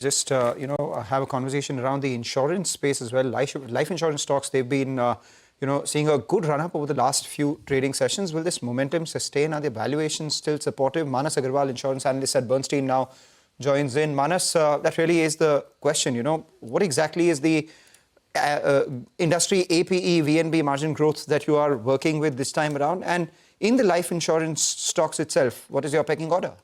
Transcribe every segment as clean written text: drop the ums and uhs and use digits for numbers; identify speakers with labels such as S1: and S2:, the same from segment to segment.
S1: just have a conversation around the insurance space as well. Life insurance stocks, they've been seeing a good run up over the last few trading sessions. Will this momentum sustain? Are the valuations still supportive? Manas Agrawal, insurance analyst at Bernstein, now joins in. Manas, that really is the question. What exactly is the industry APE VNB margin growth that you are working with this time around? And in the life insurance stocks itself, what is your pecking order?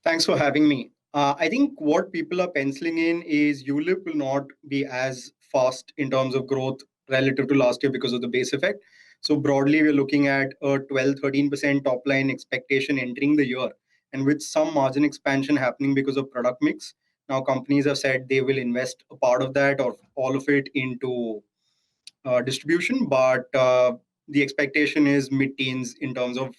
S2: Thanks for having me. I think what people are penciling in is ULIP will not be as fast in terms of growth relative to last year because of the base effect. So broadly, we're looking at a 12-13% top line expectation entering the year, and with some margin expansion happening because of product mix. Now, companies have said they will invest a part of that or all of it into distribution, but the expectation is mid-teens in terms of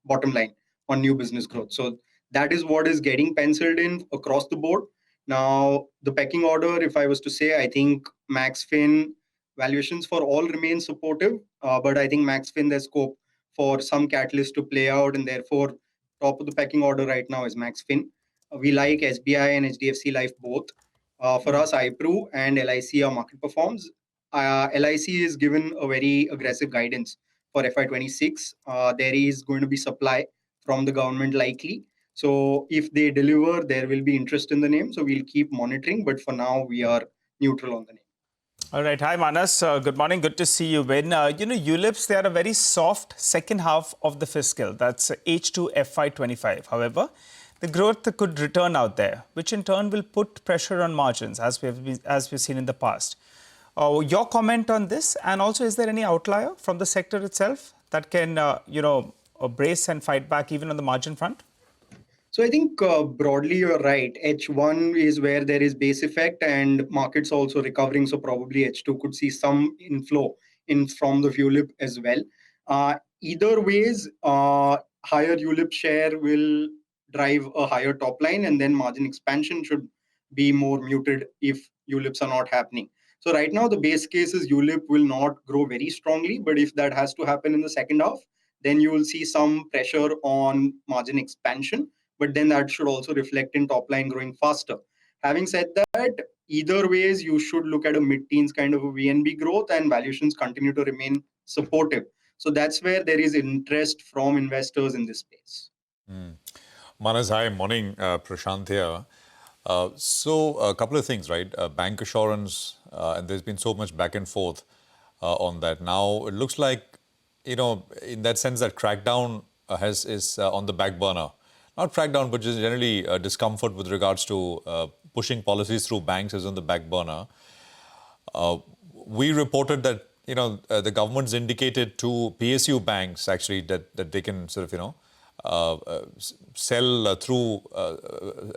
S2: bottom line on new business growth. So that is what is getting penciled in across the board. Now, the pecking order, if I was to say, I think MaxFin valuations for all remain supportive, but I think MaxFin, there's scope for some catalyst to play out, and therefore, top of the pecking order right now is MaxFin. We like SBI and HDFC Life both. For us, IPRU and LIC are market performs. LIC is given a very aggressive guidance for FY26. There is going to be supply from the government likely. So if they deliver, there will be interest in the name. So we'll keep monitoring. But for now, we are neutral on the name.
S3: All right. Hi, Manas. Good morning. Good to see you. When, ULIPs, they are a very soft second half of the fiscal. That's H2 FY25. However, the growth could return out there, which in turn will put pressure on margins, as we've seen in the past. Your comment on this, and also, is there any outlier from the sector itself that can, brace and fight back even on the margin front?
S2: So I think broadly you're right. H1 is where there is base effect and markets also recovering. So probably H2 could see some inflow in from the ULIP as well. Either ways, higher ULIP share will drive a higher top line, and then margin expansion should be more muted if ULIPs are not happening. So right now the base case is ULIP will not grow very strongly, but if that has to happen in the second half, then you will see some pressure on margin expansion. But then that should also reflect in top line growing faster. Having said that, either ways, you should look at a mid-teens kind of a VNB growth, and valuations continue to remain supportive. So that's where there is interest from investors in this space.
S4: Manas, hi, morning, Prashant here. So a couple of things, right? Bank assurance, and there's been so much back and forth on that. Now, it looks like, in that sense, that crackdown is on the back burner. Not crackdown, but just generally discomfort with regards to pushing policies through banks is on the back burner. We reported that, the government's indicated to PSU banks, actually, that they can sort of, sell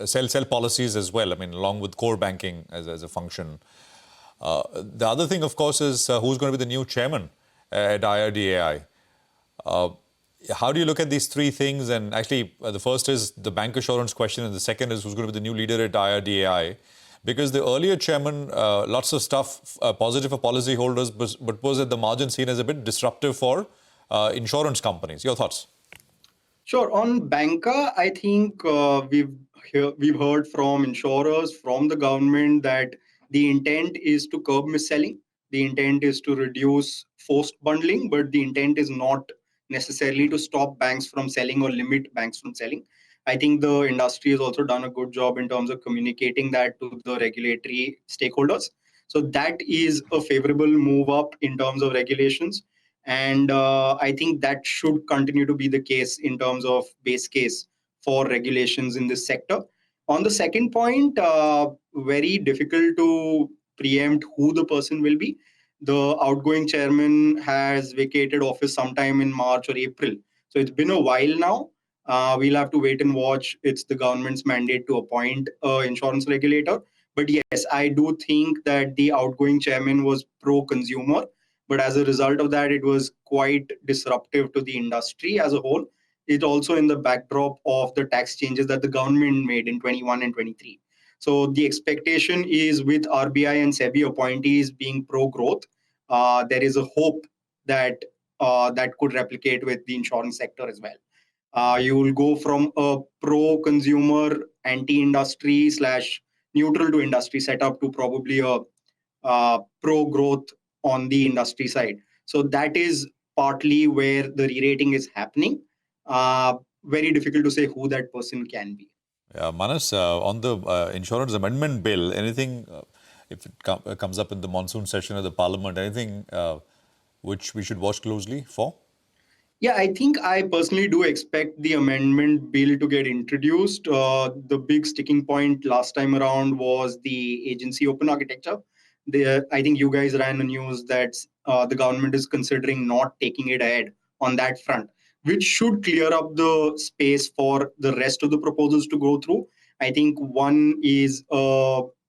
S4: sell policies as well. I mean, along with core banking as a function. The other thing, of course, is who's going to be the new chairman at IRDAI. How do you look at these three things? And actually, the first is the bank assurance question, and the second is who's going to be the new leader at IRDAI. Because the earlier chairman, lots of stuff positive for policyholders, but was at the margin seen as a bit disruptive for insurance companies. Your thoughts?
S2: Sure. On banca, I think we've heard from insurers, from the government, that the intent is to curb mis-selling. The intent is to reduce forced bundling, but the intent is not necessarily to stop banks from selling or limit banks from selling. I think the industry has also done a good job in terms of communicating that to the regulatory stakeholders. So that is a favorable move up in terms of regulations. And I think that should continue to be the case in terms of base case for regulations in this sector. On the second point, very difficult to preempt who the person will be. The outgoing chairman has vacated office sometime in March or April. So it's been a while now. We'll have to wait and watch. It's the government's mandate to appoint an insurance regulator. But yes, I do think that the outgoing chairman was pro-consumer. But as a result of that, it was quite disruptive to the industry as a whole. It also in the backdrop of the tax changes that the government made in 21 and 23. So the expectation is with RBI and SEBI appointees being pro-growth, there is a hope that that could replicate with the insurance sector as well. You will go from a pro-consumer, anti-industry / neutral to industry setup to probably a pro-growth on the industry side. So that is partly where the re-rating is happening. Very difficult to say who that person can be.
S4: Manas, on the insurance amendment bill, anything, if it comes up in the monsoon session of the parliament, anything which we should watch closely for?
S2: Yeah, I think I personally do expect the amendment bill to get introduced. The big sticking point last time around was the agency open architecture. I think you guys ran a news that the government is considering not taking it ahead on that front, which should clear up the space for the rest of the proposals to go through. I think one is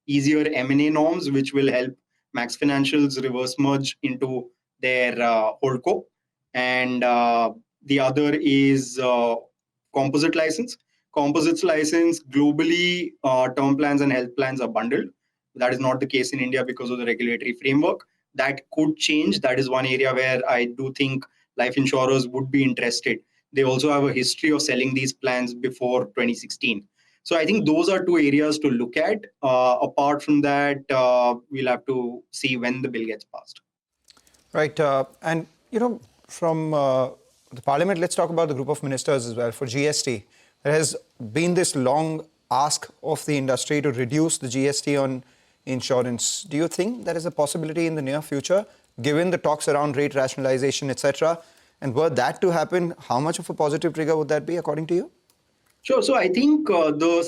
S2: easier M&A norms, which will help Max Financials reverse merge into their holdco, and the other is composite license. Composites license globally, term plans and health plans are bundled. That is not the case in India because of the regulatory framework. That could change. That is one area where I do think life insurers would be interested. They also have a history of selling these plans before 2016. So I think those are two areas to look at. Apart from that, we'll have to see when the bill gets passed.
S1: Right. And, from the parliament, let's talk about the group of ministers as well. For GST, there has been this long ask of the industry to reduce the GST on insurance. Do you think there is a possibility in the near future, given the talks around rate rationalization, etc.? And were that to happen, how much of a positive trigger would that be, according to you?
S2: Sure. So I think the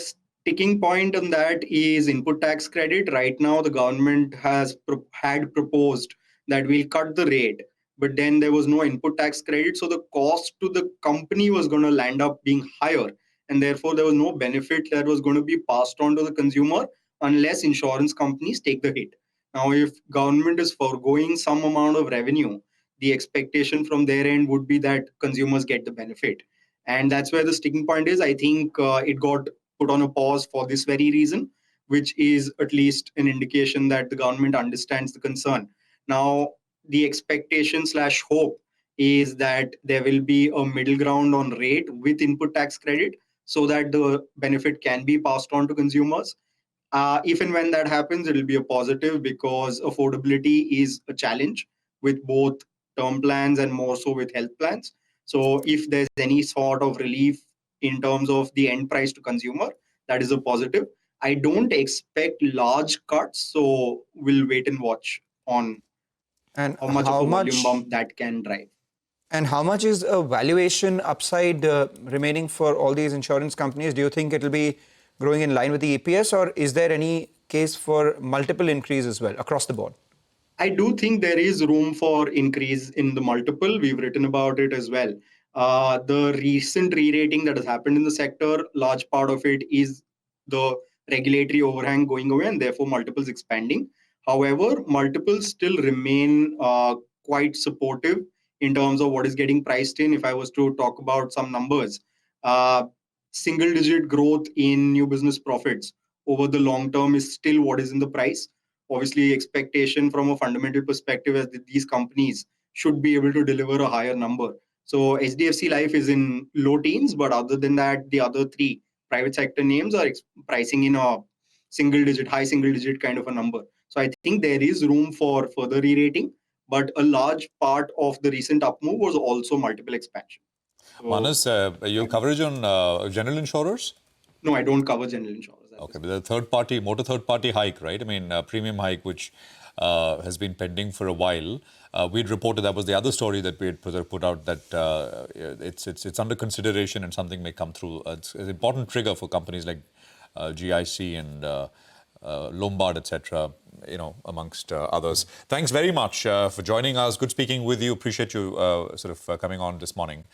S2: sticking point on that is input tax credit. Right now, the government had proposed that we'll cut the rate, but then there was no input tax credit. So the cost to the company was going to land up being higher. And therefore, there was no benefit that was going to be passed on to the consumer unless insurance companies take the hit. Now, if government is foregoing some amount of revenue, the expectation from their end would be that consumers get the benefit. And that's where the sticking point is. I think it got put on a pause for this very reason, which is at least an indication that the government understands the concern. Now, the expectation / hope is that there will be a middle ground on rate with input tax credit so that the benefit can be passed on to consumers. If and when that happens, it will be a positive because affordability is a challenge with both term plans and more so with health plans. So if there's any sort of relief in terms of the end price to consumer, that is a positive. I don't expect large cuts, so we'll wait and watch on
S1: And
S2: how much of a volume bump that can drive.
S1: And how much is a valuation upside remaining for all these insurance companies? Do you think it will be growing in line with the EPS, or is there any case for multiple increase as well across the board?
S2: I do think there is room for increase in the multiple. We've written about it as well. The recent re-rating that has happened in the sector, large part of it is the regulatory overhang going away and therefore multiples expanding. However, multiples still remain quite supportive in terms of what is getting priced in. If I was to talk about some numbers, single-digit growth in new business profits over the long term is still what is in the price. Obviously, expectation from a fundamental perspective is that these companies should be able to deliver a higher number. So HDFC Life is in low teens, but other than that, the other three private sector names are pricing in a high single digit kind of a number. So I think there is room for further re-rating, but a large part of the recent up move was also multiple expansion. So,
S4: Manas, your coverage on general insurers?
S2: No, I don't cover general insurers.
S4: Okay, but the motor third-party hike, right? I mean, premium hike, which has been pending for a while. We'd reported that was the other story that we had put out, that it's under consideration and something may come through. It's an important trigger for companies like GIC and Lombard, etc., amongst others. Thanks very much for joining us. Good speaking with you. Appreciate you coming on this morning.